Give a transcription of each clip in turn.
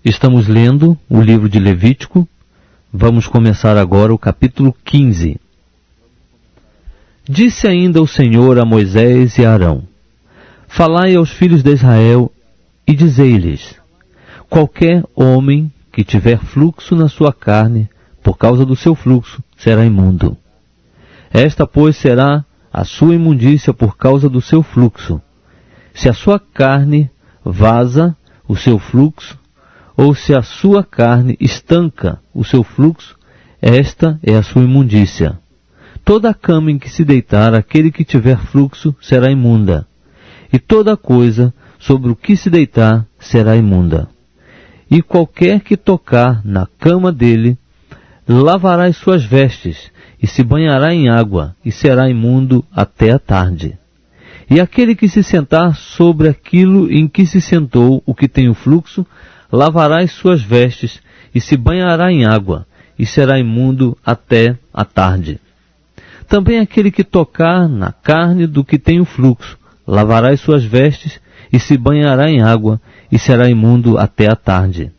Estamos lendo o livro de Levítico. Vamos começar agora o capítulo 15. Disse ainda o Senhor a Moisés e a Arão: Falai aos filhos de Israel e dizei-lhes: Qualquer homem que tiver fluxo na sua carne, por causa do seu fluxo, será imundo. Esta, pois, será a sua imundícia por causa do seu fluxo. Se a sua carne vaza o seu fluxo, ou se a sua carne estanca o seu fluxo, esta é a sua imundícia. Toda a cama em que se deitar aquele que tiver fluxo será imunda, e toda coisa sobre o que se deitar será imunda. E qualquer que tocar na cama dele, lavará as suas vestes, e se banhará em água, e será imundo até a tarde. E aquele que se sentar sobre aquilo em que se sentou o que tem o fluxo, lavará as suas vestes, e se banhará em água, e será imundo até a tarde. Também aquele que tocar na carne do que tem o fluxo, lavará as suas vestes, e se banhará em água, e será imundo até a tarde.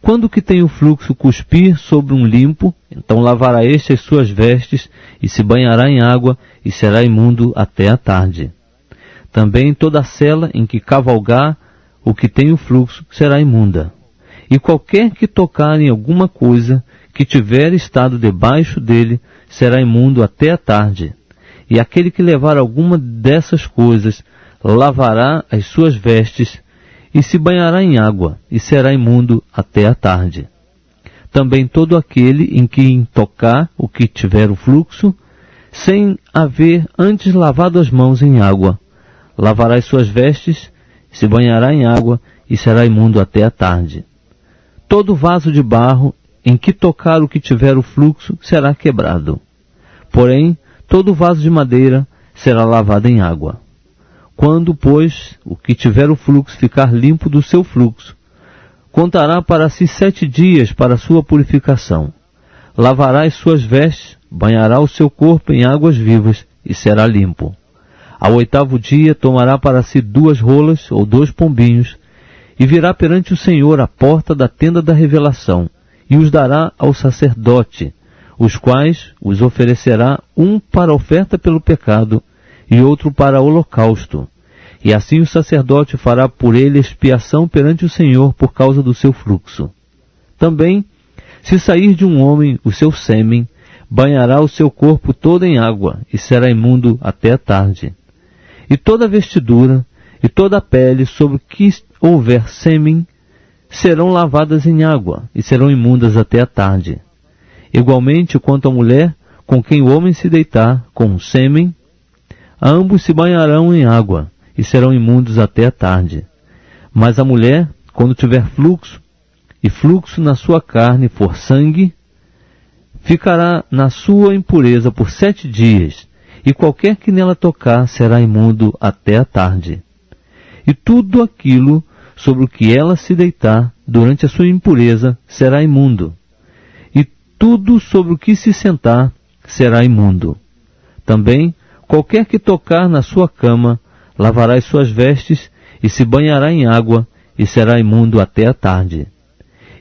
Quando o que tem o fluxo cuspir sobre um limpo, então lavará este as suas vestes, e se banhará em água, e será imundo até a tarde. Também toda a sela em que cavalgar o que tem o fluxo será imunda. E qualquer que tocar em alguma coisa que tiver estado debaixo dele será imundo até a tarde. E aquele que levar alguma dessas coisas lavará as suas vestes e se banhará em água, e será imundo até a tarde. Também todo aquele em quem tocar o que tiver o fluxo, sem haver antes lavado as mãos em água, lavará as suas vestes, se banhará em água, e será imundo até a tarde. Todo vaso de barro em que tocar o que tiver o fluxo será quebrado. Porém, todo vaso de madeira será lavado em água. Quando, pois, o que tiver o fluxo ficar limpo do seu fluxo, contará para si 7 dias para a sua purificação. Lavará as suas vestes, banhará o seu corpo em águas vivas, e será limpo. Ao 8º dia tomará para si 2 rolas ou 2 pombinhos, e virá perante o Senhor à porta da tenda da revelação, e os dará ao sacerdote, os quais os oferecerá, um para oferta pelo pecado, e outro para holocausto. E assim o sacerdote fará por ele expiação perante o Senhor por causa do seu fluxo. Também, se sair de um homem o seu sêmen, banhará o seu corpo todo em água, e será imundo até a tarde. E toda vestidura, e toda a pele sobre que houver sêmen, serão lavadas em água, e serão imundas até a tarde. Igualmente, quanto à mulher, com quem o homem se deitar, com o sêmen, ambos se banharão em água, e serão imundos até a tarde. Mas a mulher, quando tiver fluxo, e fluxo na sua carne for sangue, ficará na sua impureza por 7 dias, e qualquer que nela tocar será imundo até a tarde. E tudo aquilo sobre o que ela se deitar durante a sua impureza será imundo. E tudo sobre o que se sentar será imundo. Também, qualquer que tocar na sua cama, lavará as suas vestes, e se banhará em água, e será imundo até a tarde.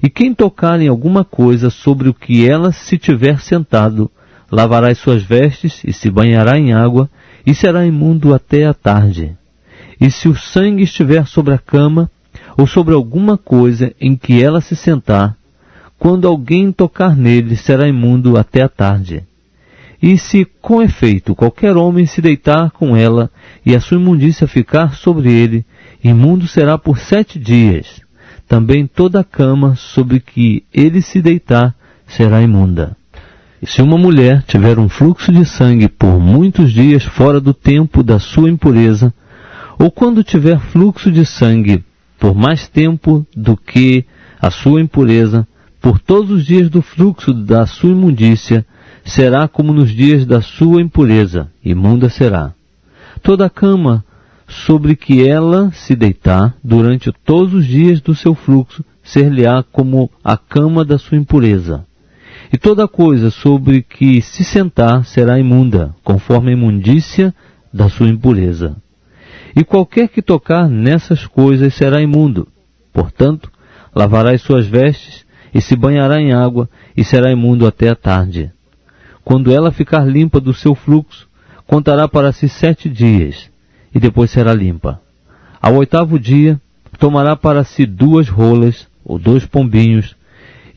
E quem tocar em alguma coisa sobre o que ela se tiver sentado, lavará as suas vestes, e se banhará em água, e será imundo até a tarde. E se o sangue estiver sobre a cama, ou sobre alguma coisa em que ela se sentar, quando alguém tocar nele, será imundo até a tarde. E se, com efeito, qualquer homem se deitar com ela, e a sua imundícia ficar sobre ele, imundo será por 7 dias. Também toda a cama sobre que ele se deitar será imunda. E se uma mulher tiver um fluxo de sangue por muitos dias fora do tempo da sua impureza, ou quando tiver fluxo de sangue por mais tempo do que a sua impureza, por todos os dias do fluxo da sua imundícia, será como nos dias da sua impureza, imunda será. Toda a cama sobre que ela se deitar durante todos os dias do seu fluxo, ser-lhe-á como a cama da sua impureza. E toda coisa sobre que se sentar será imunda, conforme a imundícia da sua impureza. E qualquer que tocar nessas coisas será imundo. Portanto, lavará as suas vestes, e se banhará em água, e será imundo até a tarde. Quando ela ficar limpa do seu fluxo, contará para si 7 dias, e depois será limpa. Ao 8º dia, tomará para si 2 rolas, ou 2 pombinhos,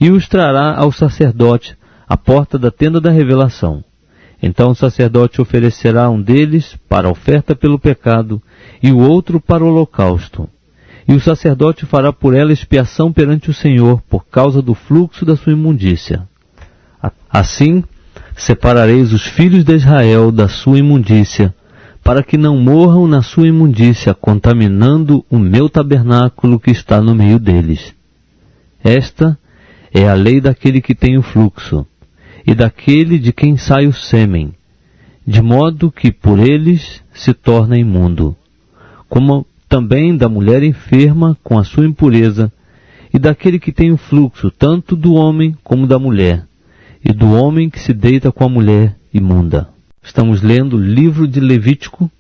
e os trará ao sacerdote à porta da tenda da revelação. Então o sacerdote oferecerá um deles para a oferta pelo pecado, e o outro para o holocausto. E o sacerdote fará por ela expiação perante o Senhor, por causa do fluxo da sua imundícia. Assim, separareis os filhos de Israel da sua imundícia, para que não morram na sua imundícia, contaminando o meu tabernáculo que está no meio deles. Esta é a lei daquele que tem o fluxo, e daquele de quem sai o sêmen, de modo que por eles se torna imundo, como também da mulher enferma com a sua impureza, e daquele que tem o fluxo, tanto do homem como da mulher, e do homem que se deita com a mulher imunda. Estamos lendo o livro de Levítico.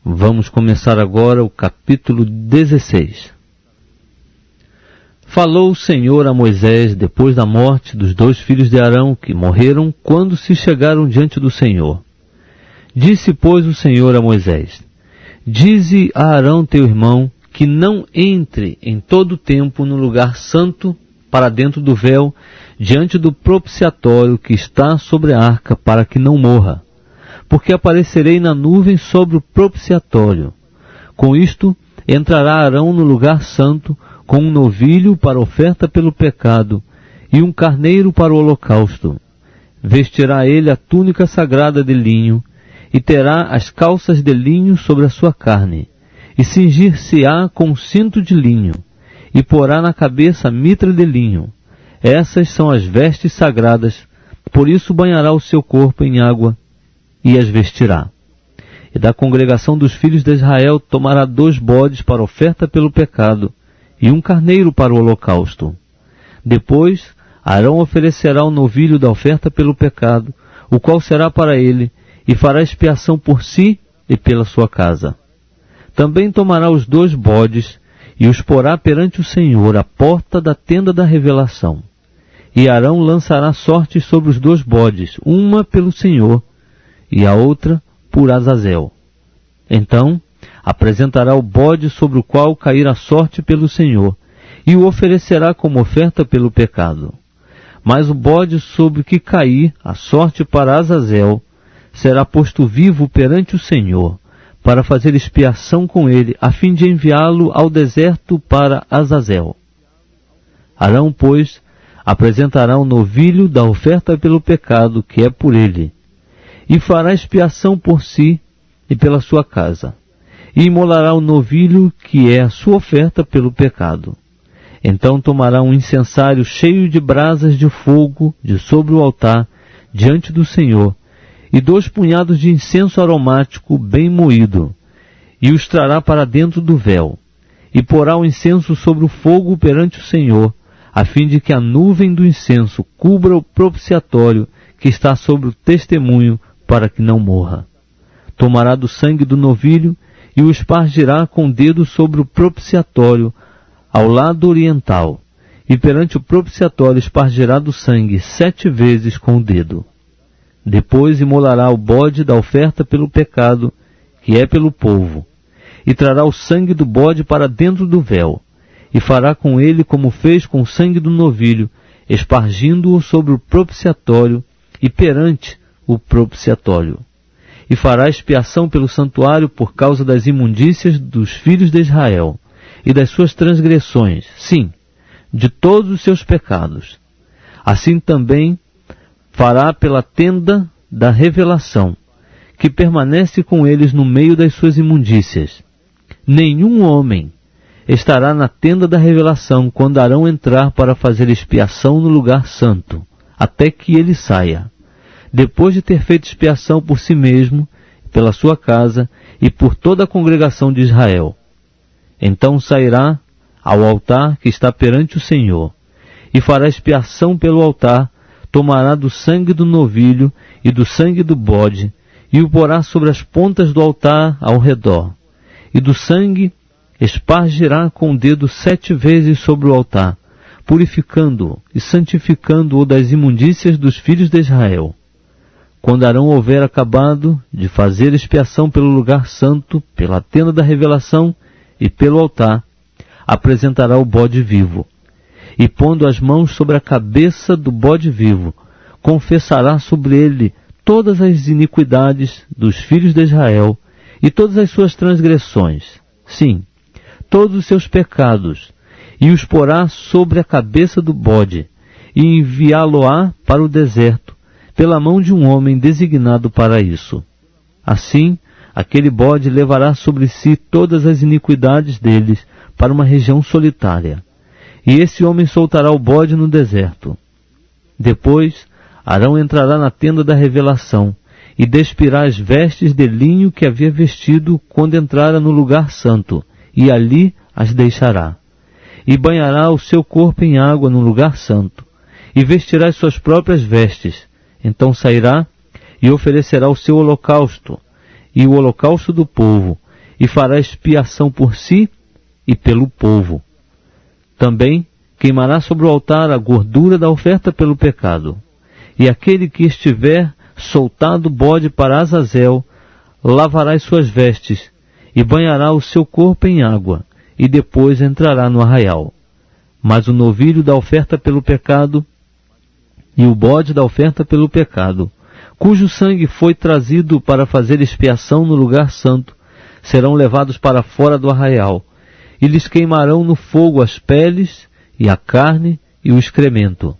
Vamos começar agora o capítulo 16. Falou o Senhor a Moisés depois da morte dos 2 filhos de Arão, que morreram quando se chegaram diante do Senhor. Disse, pois, o Senhor a Moisés: Dize a Arão teu irmão que não entre em todo o tempo no lugar santo para dentro do véu, diante do propiciatório que está sobre a arca, para que não morra. Porque aparecerei na nuvem sobre o propiciatório. Com isto, entrará Arão no lugar santo, com um novilho para oferta pelo pecado, e um carneiro para o holocausto. Vestirá ele a túnica sagrada de linho, e terá as calças de linho sobre a sua carne, e cingir-se-á com um cinto de linho, e porá na cabeça a mitra de linho. Essas são as vestes sagradas, por isso banhará o seu corpo em água, e as vestirá. E da congregação dos filhos de Israel tomará 2 bodes para oferta pelo pecado, e um carneiro para o holocausto. Depois, Arão oferecerá o novilho da oferta pelo pecado, o qual será para ele, e fará expiação por si e pela sua casa. Também tomará os 2 bodes, e os porá perante o Senhor à porta da tenda da revelação. E Arão lançará sortes sobre os 2 bodes, uma pelo Senhor, e a outra por Azazel. Então apresentará o bode sobre o qual cair a sorte pelo Senhor, e o oferecerá como oferta pelo pecado. Mas o bode sobre o que cair a sorte para Azazel será posto vivo perante o Senhor, para fazer expiação com ele, a fim de enviá-lo ao deserto para Azazel. Arão, pois, apresentará o novilho da oferta pelo pecado, que é por ele, e fará expiação por si e pela sua casa, e imolará o novilho, que é a sua oferta pelo pecado. Então tomará um incensário cheio de brasas de fogo de sobre o altar, diante do Senhor, e 2 punhados de incenso aromático bem moído, e os trará para dentro do véu, e porá o incenso sobre o fogo perante o Senhor, a fim de que a nuvem do incenso cubra o propiciatório que está sobre o testemunho, para que não morra. Tomará do sangue do novilho, e o espargirá com o dedo sobre o propiciatório, ao lado oriental, e perante o propiciatório espargirá do sangue 7 vezes com o dedo. Depois imolará o bode da oferta pelo pecado, que é pelo povo, e trará o sangue do bode para dentro do véu, e fará com ele como fez com o sangue do novilho, espargindo-o sobre o propiciatório e perante o propiciatório. E fará expiação pelo santuário por causa das imundícias dos filhos de Israel, e das suas transgressões, sim, de todos os seus pecados. Assim também fará pela tenda da revelação, que permanece com eles no meio das suas imundícias. Nenhum homem estará na tenda da revelação quando Arão entrar para fazer expiação no lugar santo, até que ele saia, depois de ter feito expiação por si mesmo, pela sua casa e por toda a congregação de Israel. Então sairá ao altar que está perante o Senhor, e fará expiação pelo altar, tomará do sangue do novilho e do sangue do bode, e o porá sobre as pontas do altar ao redor, e do sangue espargirá com o dedo 7 vezes sobre o altar, purificando-o e santificando-o das imundícias dos filhos de Israel. Quando Arão houver acabado de fazer expiação pelo lugar santo, pela tenda da revelação e pelo altar, apresentará o bode vivo. E pondo as mãos sobre a cabeça do bode vivo, confessará sobre ele todas as iniquidades dos filhos de Israel e todas as suas transgressões, sim, todos os seus pecados, e os porá sobre a cabeça do bode, e enviá-lo-á para o deserto, pela mão de um homem designado para isso. Assim, aquele bode levará sobre si todas as iniquidades deles para uma região solitária, e esse homem soltará o bode no deserto. Depois, Arão entrará na tenda da revelação, e despirá as vestes de linho que havia vestido quando entrara no lugar santo, e ali as deixará. E banhará o seu corpo em água no lugar santo, e vestirá as suas próprias vestes. Então sairá e oferecerá o seu holocausto, e o holocausto do povo, e fará expiação por si e pelo povo. Também queimará sobre o altar a gordura da oferta pelo pecado. E aquele que estiver soltado o bode para Azazel, lavará as suas vestes, e banhará o seu corpo em água, e depois entrará no arraial. Mas o novilho da oferta pelo pecado e o bode da oferta pelo pecado, cujo sangue foi trazido para fazer expiação no lugar santo, serão levados para fora do arraial, e lhes queimarão no fogo as peles, e a carne, e o excremento.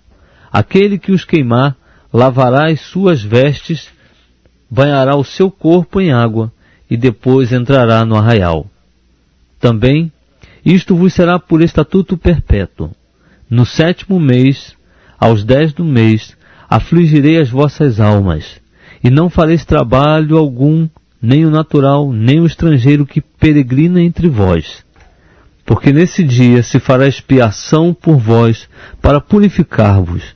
Aquele que os queimar, lavará as suas vestes, banhará o seu corpo em água, e depois entrará no arraial. Também, isto vos será por estatuto perpétuo. No 7º mês, aos 10 do mês, afligirei as vossas almas, e não fareis trabalho algum, nem o natural, nem o estrangeiro que peregrina entre vós. Porque nesse dia se fará expiação por vós, para purificar-vos.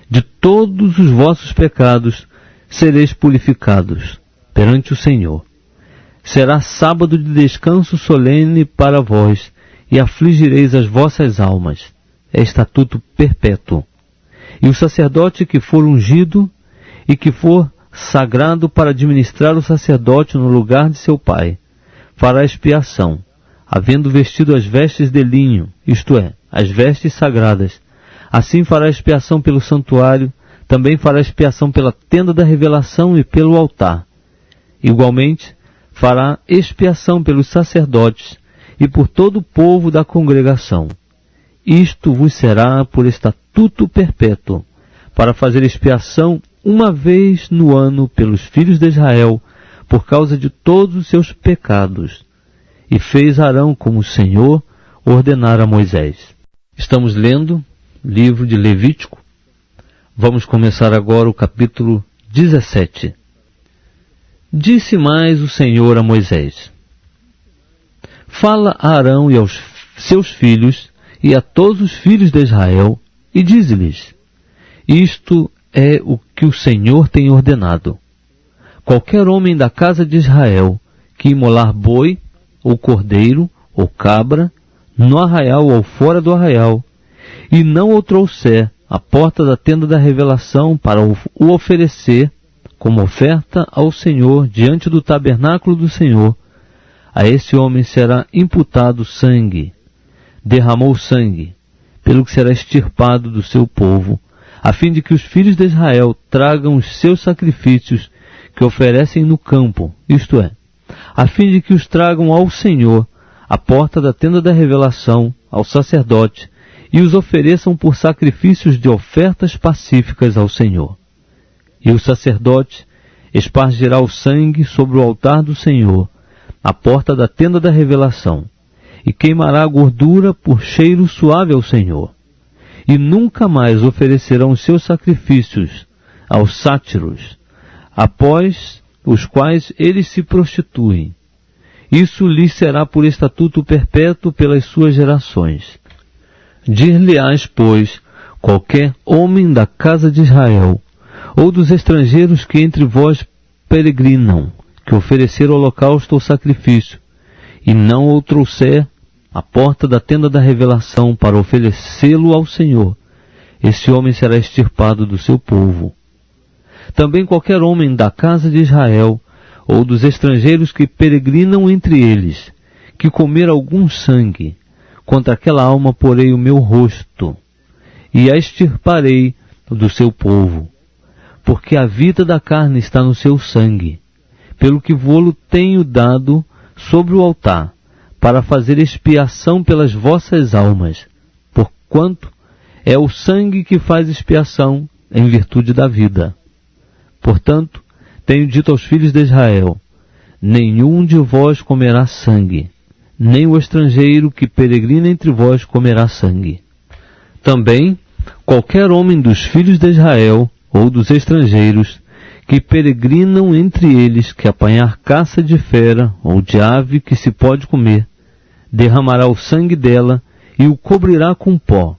De todos os vossos pecados sereis purificados perante o Senhor. Será sábado de descanso solene para vós, e afligireis as vossas almas. É estatuto perpétuo. E o sacerdote que for ungido, e que for sagrado para administrar o sacerdote no lugar de seu pai, fará expiação, havendo vestido as vestes de linho, isto é, as vestes sagradas. Assim fará expiação pelo santuário, também fará expiação pela tenda da revelação e pelo altar. Igualmente, fará expiação pelos sacerdotes e por todo o povo da congregação. Isto vos será por estatuto perpétuo, para fazer expiação uma vez no ano pelos filhos de Israel, por causa de todos os seus pecados. E fez Arão como o Senhor ordenara a Moisés. Estamos lendo livro de Levítico. Vamos começar agora o capítulo 17. Disse mais o Senhor a Moisés: Fala a Arão e aos seus filhos e a todos os filhos de Israel, e dize-lhes: Isto é o que o Senhor tem ordenado. Qualquer homem da casa de Israel que imolar boi, ou cordeiro, ou cabra, no arraial ou fora do arraial, e não o trouxer à porta da tenda da revelação para o oferecer como oferta ao Senhor diante do tabernáculo do Senhor, a esse homem será imputado sangue. Derramou sangue, pelo que será extirpado do seu povo, a fim de que os filhos de Israel tragam os seus sacrifícios que oferecem no campo, isto é, a fim de que os tragam ao Senhor, à porta da tenda da revelação, ao sacerdote, e os ofereçam por sacrifícios de ofertas pacíficas ao Senhor. E o sacerdote espargirá o sangue sobre o altar do Senhor, à porta da tenda da revelação, e queimará a gordura por cheiro suave ao Senhor. E nunca mais oferecerão os seus sacrifícios aos sátiros, após os quais eles se prostituem. Isso lhes será por estatuto perpétuo pelas suas gerações. Dir-lhe-ás, pois, qualquer homem da casa de Israel, ou dos estrangeiros que entre vós peregrinam, que oferecer holocausto ou sacrifício, e não o trouxer à porta da tenda da revelação para oferecê-lo ao Senhor, esse homem será extirpado do seu povo. Também qualquer homem da casa de Israel, ou dos estrangeiros que peregrinam entre eles, que comer algum sangue, contra aquela alma porei o meu rosto, e a extirparei do seu povo, porque a vida da carne está no seu sangue, pelo que vô-lo tenho dado sobre o altar, para fazer expiação pelas vossas almas, porquanto é o sangue que faz expiação em virtude da vida. Portanto, tenho dito aos filhos de Israel, nenhum de vós comerá sangue, nem o estrangeiro que peregrina entre vós comerá sangue. Também, qualquer homem dos filhos de Israel, ou dos estrangeiros, que peregrinam entre eles, que apanhar caça de fera, ou de ave que se pode comer, derramará o sangue dela e o cobrirá com pó.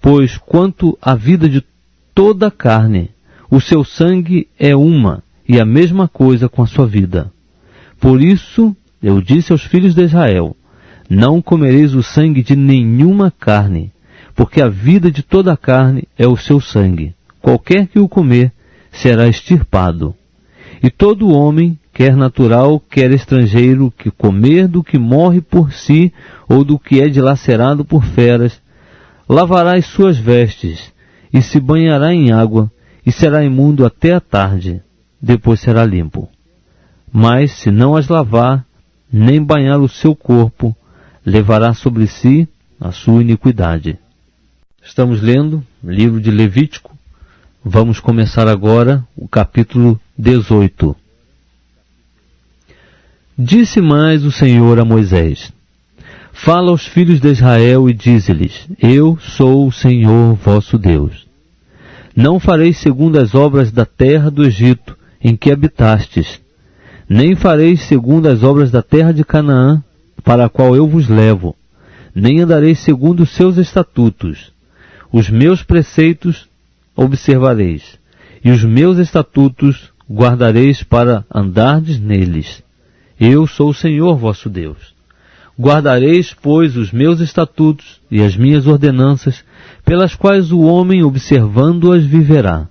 Pois, quanto à vida de toda a carne, o seu sangue é uma, e a mesma coisa com a sua vida. Por isso, eu disse aos filhos de Israel, não comereis o sangue de nenhuma carne, porque a vida de toda a carne é o seu sangue. Qualquer que o comer, será extirpado. E todo homem, quer natural, quer estrangeiro, que comer do que morre por si, ou do que é dilacerado por feras, lavará as suas vestes, e se banhará em água, e será imundo até a tarde, depois será limpo. Mas, se não as lavar, nem banhar o seu corpo, levará sobre si a sua iniquidade. Estamos lendo o livro de Levítico. Vamos começar agora o capítulo 18. Disse mais o Senhor a Moisés, fala aos filhos de Israel e dize-lhes, eu sou o Senhor vosso Deus. Não fareis segundo as obras da terra do Egito, em que habitastes, nem fareis segundo as obras da terra de Canaã, para a qual eu vos levo, nem andareis segundo os seus estatutos. Os meus preceitos observareis, e os meus estatutos guardareis para andardes neles. Eu sou o Senhor vosso Deus. Guardareis, pois, os meus estatutos e as minhas ordenanças, pelas quais o homem, observando-as, viverá.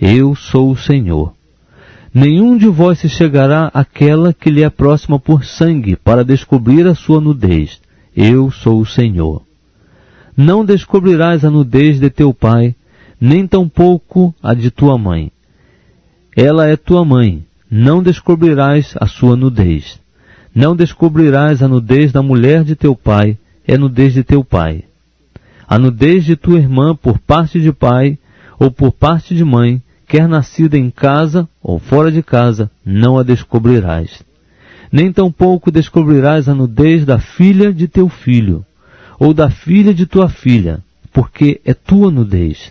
Eu sou o Senhor. Nenhum de vós se chegará àquela que lhe é próxima por sangue, para descobrir a sua nudez. Eu sou o Senhor. Não descobrirás a nudez de teu pai, nem tampouco a de tua mãe. Ela é tua mãe, não descobrirás a sua nudez. Não descobrirás a nudez da mulher de teu pai, é nudez de teu pai. A nudez de tua irmã por parte de pai, ou por parte de mãe, quer nascida em casa ou fora de casa, não a descobrirás. Nem tampouco descobrirás a nudez da filha de teu filho, ou da filha de tua filha, porque é tua nudez.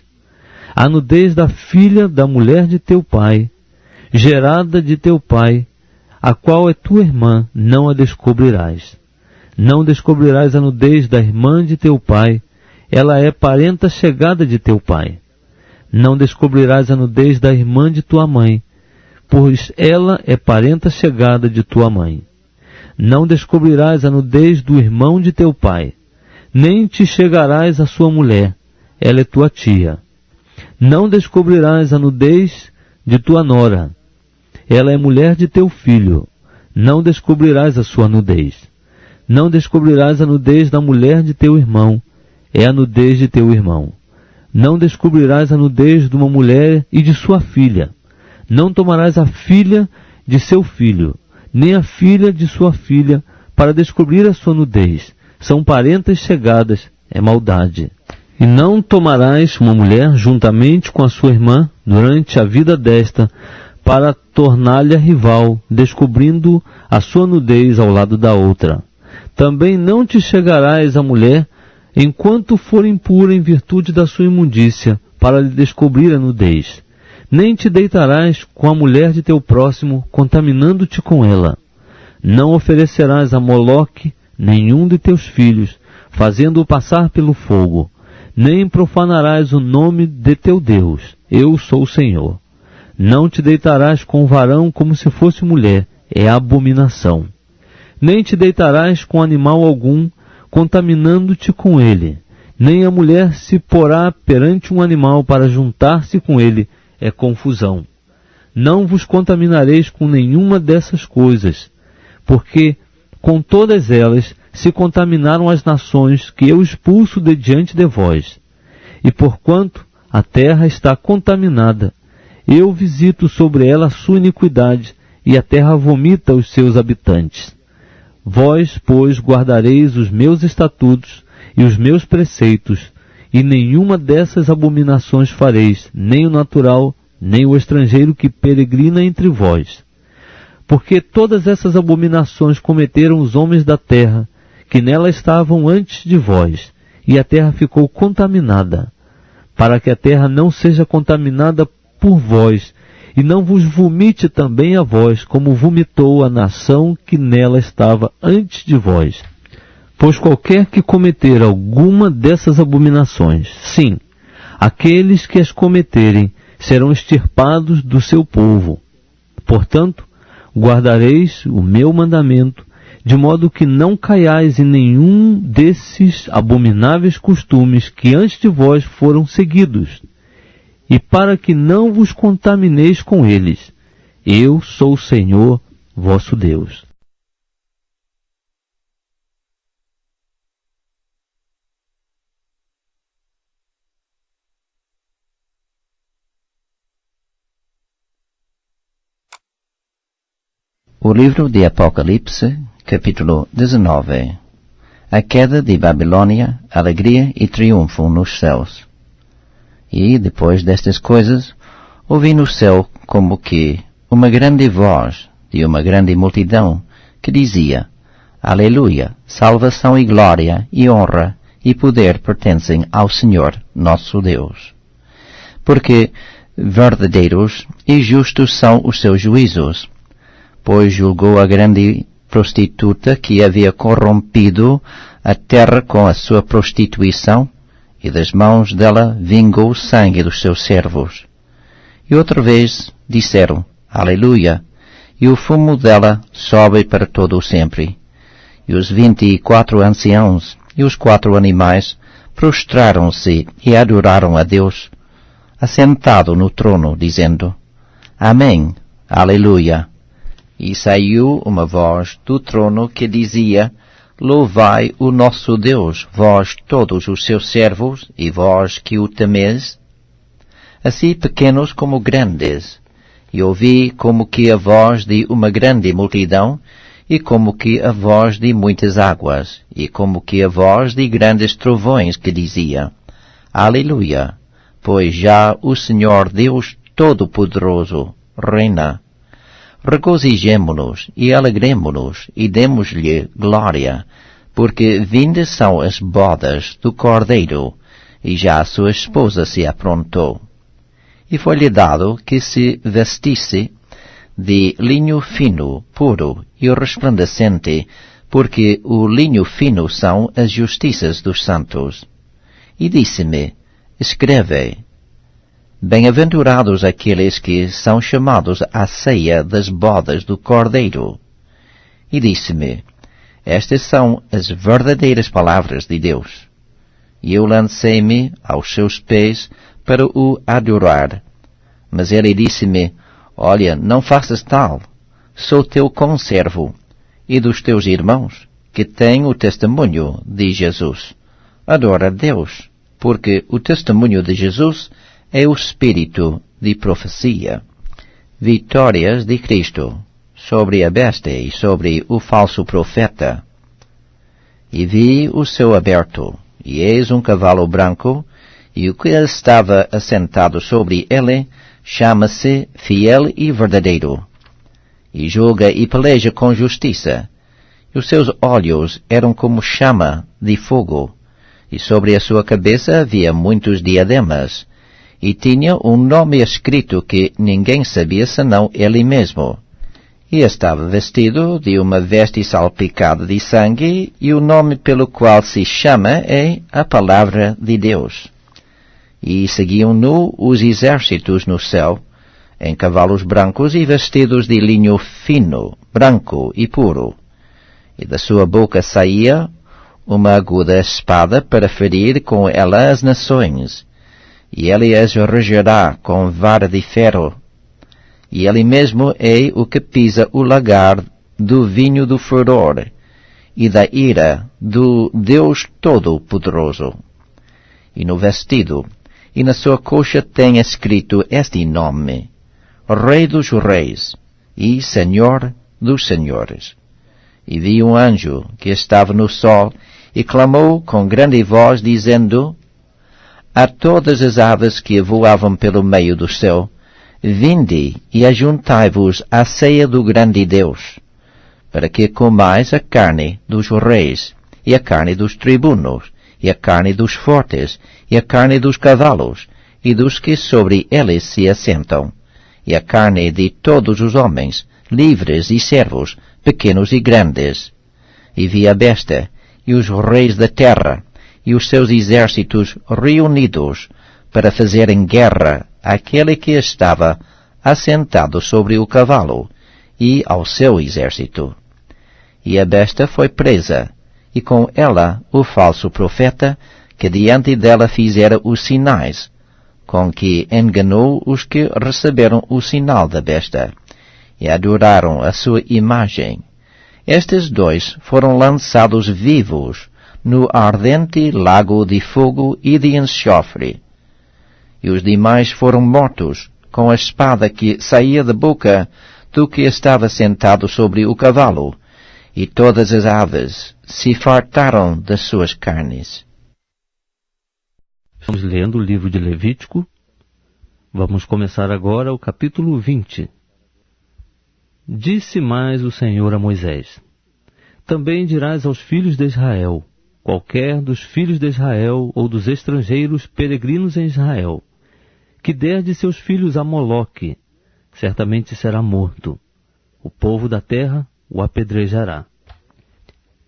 A nudez da filha da mulher de teu pai, gerada de teu pai, a qual é tua irmã, não a descobrirás. Não descobrirás a nudez da irmã de teu pai, ela é parenta chegada de teu pai. Não descobrirás a nudez da irmã de tua mãe, pois ela é parenta chegada de tua mãe. Não descobrirás a nudez do irmão de teu pai, nem te chegarás à sua mulher, ela é tua tia. Não descobrirás a nudez de tua nora, ela é mulher de teu filho, não descobrirás a sua nudez. Não descobrirás a nudez da mulher de teu irmão, é a nudez de teu irmão. Não descobrirás a nudez de uma mulher e de sua filha. Não tomarás a filha de seu filho, nem a filha de sua filha, para descobrir a sua nudez. São parentas chegadas, é maldade. E não tomarás uma mulher juntamente com a sua irmã durante a vida desta, para tornar-lhe rival, descobrindo a sua nudez ao lado da outra. Também não te chegarás à mulher enquanto for impura em virtude da sua imundícia, para lhe descobrir a nudez. Nem te deitarás com a mulher de teu próximo, contaminando-te com ela. Não oferecerás a Moloque nenhum de teus filhos, fazendo-o passar pelo fogo. Nem profanarás o nome de teu Deus. Eu sou o Senhor. Não te deitarás com o varão como se fosse mulher, é abominação. Nem te deitarás com animal algum, contaminando-te com ele. Nem a mulher se porá perante um animal para juntar-se com ele, é confusão. Não vos contaminareis com nenhuma dessas coisas, porque com todas elas se contaminaram as nações que eu expulso de diante de vós. E porquanto a terra está contaminada, eu visito sobre ela a sua iniquidade, e a terra vomita os seus habitantes. Vós, pois, guardareis os meus estatutos e os meus preceitos, e nenhuma dessas abominações fareis, nem o natural, nem o estrangeiro que peregrina entre vós. Porque todas essas abominações cometeram os homens da terra, que nela estavam antes de vós, e a terra ficou contaminada, para que a terra não seja contaminada por vós, e não vos vomite também a vós, como vomitou a nação que nela estava antes de vós. Pois qualquer que cometer alguma dessas abominações, sim, aqueles que as cometerem serão extirpados do seu povo. Portanto, guardareis o meu mandamento, de modo que não caiais em nenhum desses abomináveis costumes que antes de vós foram seguidos, e para que não vos contamineis com eles. Eu sou o Senhor, vosso Deus. O livro de Apocalipse, capítulo 19. A queda de Babilônia, alegria e triunfo nos céus. E, depois destas coisas, ouvi no céu como que uma grande voz de uma grande multidão que dizia: Aleluia! Salvação e glória e honra e poder pertencem ao Senhor nosso Deus. Porque verdadeiros e justos são os seus juízos, pois julgou a grande prostituta que havia corrompido a terra com a sua prostituição, e das mãos dela vingou o sangue dos seus servos. E outra vez disseram, Aleluia, e o fumo dela sobe para todo o sempre. E os 24 anciãos e os 4 animais prostraram-se e adoraram a Deus, assentado no trono, dizendo, Amém, Aleluia. E saiu uma voz do trono que dizia, Louvai o nosso Deus, vós todos os seus servos, e vós que o temeis, assim pequenos como grandes. E ouvi como que a voz de uma grande multidão, e como que a voz de muitas águas, e como que a voz de grandes trovões que dizia, Aleluia, pois já o Senhor Deus Todo-Poderoso reina. Regozijemo-nos e alegremo-nos e demos-lhe glória, porque vindas são as bodas do Cordeiro, e já a sua esposa se aprontou. E foi-lhe dado que se vestisse de linho fino, puro e resplandecente, porque o linho fino são as justiças dos santos. E disse-me, escreve, Bem-aventurados aqueles que são chamados à ceia das bodas do Cordeiro. E disse-me, estas são as verdadeiras palavras de Deus. E eu lancei-me aos seus pés para o adorar. Mas ele disse-me, olha, não faças tal, sou teu conservo, e dos teus irmãos, que têm o testemunho de Jesus. Adora a Deus, porque o testemunho de Jesus é o espírito de profecia. Vitórias de Cristo sobre a besta e sobre o falso profeta. E vi o céu aberto, e eis um cavalo branco, e o que estava assentado sobre ele chama-se Fiel e Verdadeiro, e julga e peleja com justiça. E os seus olhos eram como chama de fogo, e sobre a sua cabeça havia muitos diademas, e tinha um nome escrito que ninguém sabia senão ele mesmo. E estava vestido de uma veste salpicada de sangue, e o nome pelo qual se chama é a Palavra de Deus. E seguiam-no os exércitos no céu, em cavalos brancos e vestidos de linho fino, branco e puro. E da sua boca saía uma aguda espada para ferir com ela as nações, e ele as regerá com vara de ferro. E ele mesmo é o que pisa o lagar do vinho do furor e da ira do Deus Todo-Poderoso. E no vestido e na sua coxa tem escrito este nome: Rei dos Reis e Senhor dos Senhores. E vi um anjo que estava no sol e clamou com grande voz, dizendo a todas as aves que voavam pelo meio do céu: Vinde e ajuntai-vos à ceia do grande Deus, para que comais a carne dos reis, e a carne dos tribunos, e a carne dos fortes, e a carne dos cavalos, e dos que sobre eles se assentam, e a carne de todos os homens, livres e servos, pequenos e grandes. E vi a besta, e os reis da terra, e os seus exércitos reunidos, para fazerem guerra àquele que estava assentado sobre o cavalo, e ao seu exército. E a besta foi presa, e com ela o falso profeta, que diante dela fizera os sinais, com que enganou os que receberam o sinal da besta, e adoraram a sua imagem. Estes dois foram lançados vivos no ardente lago de fogo e de enxofre. E os demais foram mortos com a espada que saía da boca do que estava sentado sobre o cavalo, e todas as aves se fartaram das suas carnes. Estamos lendo o livro de Levítico. Vamos começar agora o capítulo 20. Disse mais o Senhor a Moisés: Também dirás aos filhos de Israel: qualquer dos filhos de Israel ou dos estrangeiros peregrinos em Israel, que der de seus filhos a Moloque, certamente será morto. O povo da terra o apedrejará.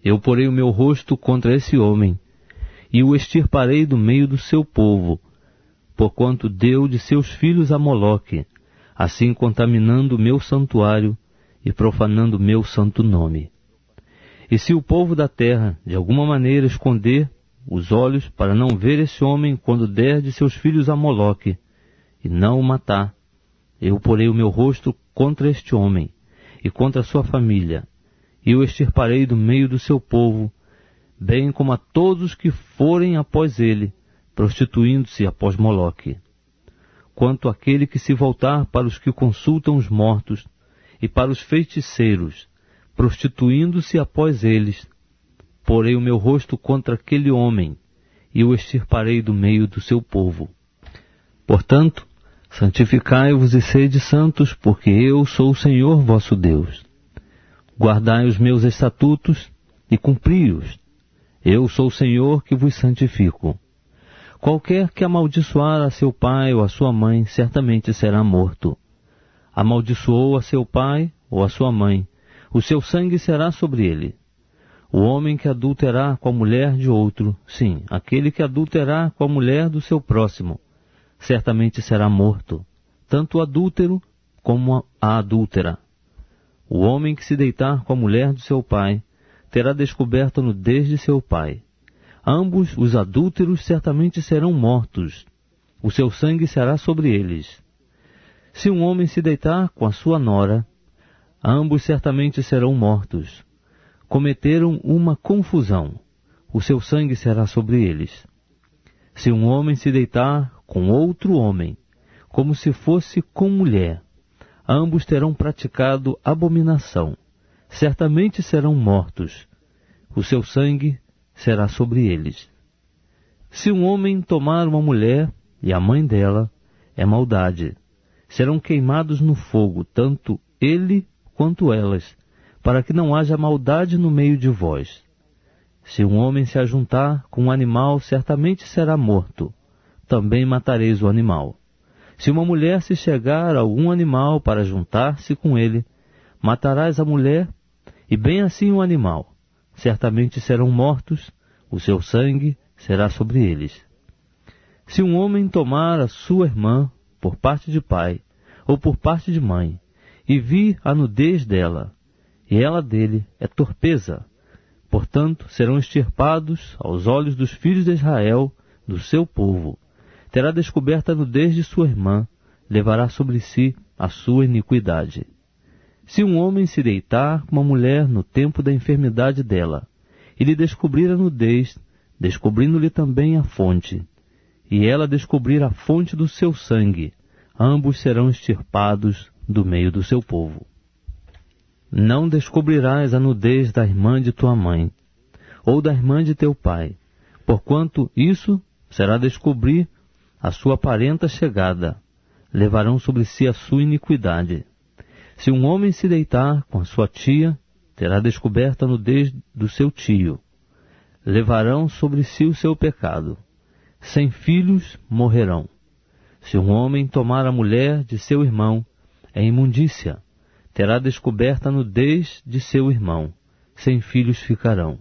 Eu porei o meu rosto contra esse homem, e o extirparei do meio do seu povo, porquanto deu de seus filhos a Moloque, assim contaminando o meu santuário e profanando o meu santo nome. E se o povo da terra, de alguma maneira, esconder os olhos para não ver esse homem quando der de seus filhos a Moloque, e não o matar, eu porei o meu rosto contra este homem, e contra a sua família, e o extirparei do meio do seu povo, bem como a todos que forem após ele, prostituindo-se após Moloque. Quanto àquele que se voltar para os que consultam os mortos, e para os feiticeiros, prostituindo-se após eles, porei o meu rosto contra aquele homem, e o extirparei do meio do seu povo. Portanto, santificai-vos e sede santos, porque eu sou o Senhor vosso Deus. Guardai os meus estatutos e cumpri-os. Eu sou o Senhor que vos santifico. Qualquer que amaldiçoar a seu pai ou a sua mãe, certamente será morto. Amaldiçoou a seu pai ou a sua mãe, o seu sangue será sobre ele. O homem que adulterar com a mulher de outro, sim, aquele que adulterar com a mulher do seu próximo, certamente será morto, tanto o adúltero como a adúltera. O homem que se deitar com a mulher do seu pai, terá descoberto a nudez de seu pai. Ambos os adúlteros certamente serão mortos, o seu sangue será sobre eles. Se um homem se deitar com a sua nora, ambos certamente serão mortos. Cometeram uma confusão, o seu sangue será sobre eles. Se um homem se deitar com outro homem, como se fosse com mulher, ambos terão praticado abominação, certamente serão mortos, o seu sangue será sobre eles. Se um homem tomar uma mulher e a mãe dela, é maldade. Serão queimados no fogo, tanto ele quanto elas, para que não haja maldade no meio de vós. Se um homem se ajuntar com um animal, certamente será morto. Também matareis o animal. Se uma mulher se chegar a algum animal para juntar-se com ele, matarás a mulher, e bem assim o animal. Certamente serão mortos, o seu sangue será sobre eles. Se um homem tomar a sua irmã, por parte de pai, ou por parte de mãe, e vir a nudez dela, e ela dele é torpeza, Portanto, serão extirpados aos olhos dos filhos de Israel, do seu povo. Terá descoberta a nudez de sua irmã, levará sobre si a sua iniquidade. Se um homem se deitar com uma mulher no tempo da enfermidade dela, e lhe descobrir a nudez, descobrindo-lhe também a fonte, e ela descobrir a fonte do seu sangue, ambos serão extirpados do meio do seu povo. Não descobrirás a nudez da irmã de tua mãe, ou da irmã de teu pai, porquanto isso será descobrir a sua parenta chegada, levarão sobre si a sua iniquidade. Se um homem se deitar com a sua tia, terá descoberta a nudez do seu tio, levarão sobre si o seu pecado. Sem filhos morrerão. Se um homem tomar a mulher de seu irmão, é imundícia, terá descoberta a nudez de seu irmão, sem filhos ficarão.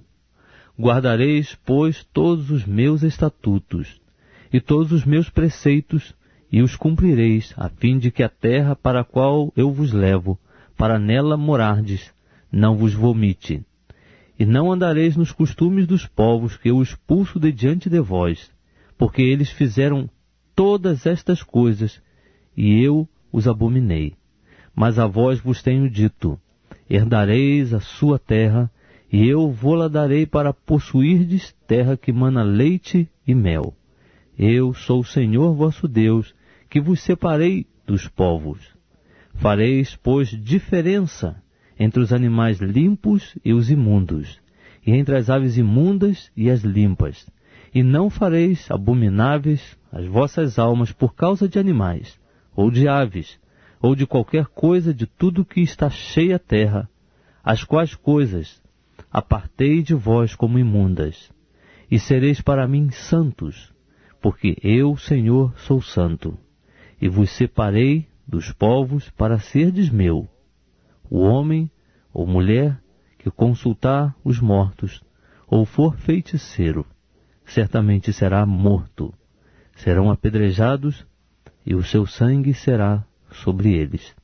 Guardareis, pois, todos os meus estatutos e todos os meus preceitos, e os cumprireis, a fim de que a terra para a qual eu vos levo, para nela morardes, não vos vomite. E não andareis nos costumes dos povos que eu expulso de diante de vós, porque eles fizeram todas estas coisas, e eu os abominei. Mas a vós vos tenho dito, herdareis a sua terra, e eu vô-la darei para possuirdes terra que mana leite e mel. Eu sou o Senhor vosso Deus, que vos separei dos povos. Fareis, pois, diferença entre os animais limpos e os imundos, e entre as aves imundas e as limpas, e não fareis abomináveis as vossas almas por causa de animais, ou de aves, ou de qualquer coisa de tudo que está cheia a terra, as quais coisas apartei de vós como imundas, e sereis para mim santos, porque eu, Senhor, sou santo, e vos separei dos povos para serdes meu. O homem ou mulher que consultar os mortos, ou for feiticeiro, certamente será morto. Serão apedrejados, e o seu sangue será sobre eles.